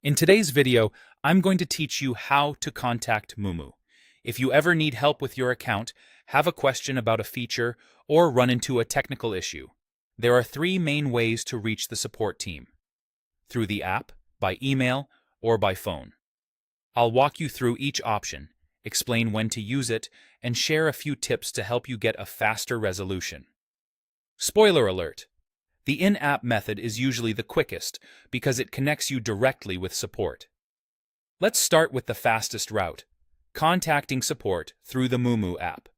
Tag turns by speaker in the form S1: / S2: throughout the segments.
S1: In today's video, I'm going to teach you how to contact Moomoo. If you ever need help with your account, have a question about a feature, or run into a technical issue, there are three main ways to reach the support team: through the app, by email, or by phone. I'll walk you through each option, explain when to use it, and share a few tips to help you get a faster resolution. Spoiler alert! The in-app method is usually the quickest because it connects you directly with support. Let's start with the fastest route: contacting support through the Moomoo app.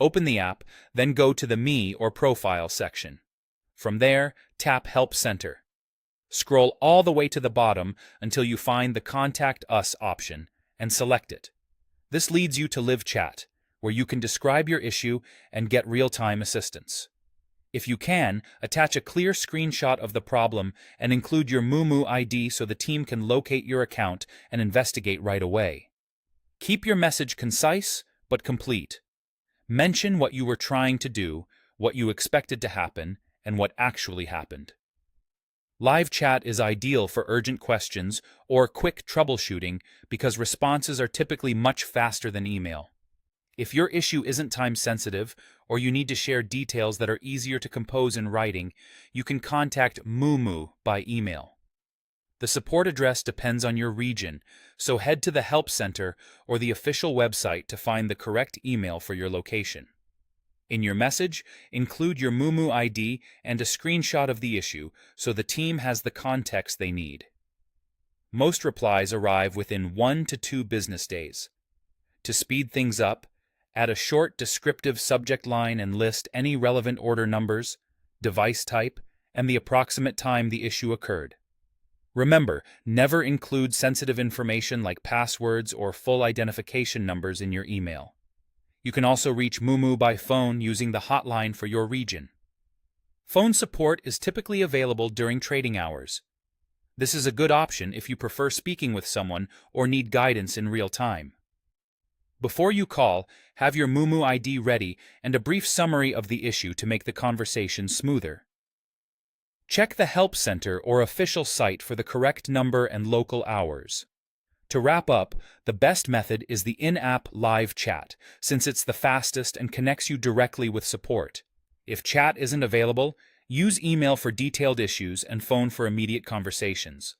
S1: Open the app, then go to the Me or Profile section. From there, tap Help Center. Scroll all the way to the bottom until you find the Contact Us option and select it. This leads you to Live Chat, where you can describe your issue and get real-time assistance. If you can, attach a clear screenshot of the problem and include your Moomoo ID so the team can locate your account and investigate right away. Keep your message concise but complete. Mention what you were trying to do, what you expected to happen, and what actually happened. Live chat is ideal for urgent questions or quick troubleshooting because responses are typically much faster than email. If your issue isn't time-sensitive, or you need to share details that are easier to compose in writing, you can contact Moomoo by email. The support address depends on your region, so head to the Help Center or the official website to find the correct email for your location. In your message, include your Moomoo ID and a screenshot of the issue so the team has the context they need. Most replies arrive within 1 to 2 business days. To speed things up, add a short descriptive subject line and list any relevant order numbers, device type, and the approximate time the issue occurred. Remember, never include sensitive information like passwords or full identification numbers in your email. You can also reach Moomoo by phone using the hotline for your region. Phone support is typically available during trading hours. This is a good option if you prefer speaking with someone or need guidance in real time. Before you call, have your Moomoo ID ready and a brief summary of the issue to make the conversation smoother. Check the Help Center or official site for the correct number and local hours. To wrap up, the best method is the in-app live chat, since it's the fastest and connects you directly with support. If chat isn't available, use email for detailed issues and phone for immediate conversations.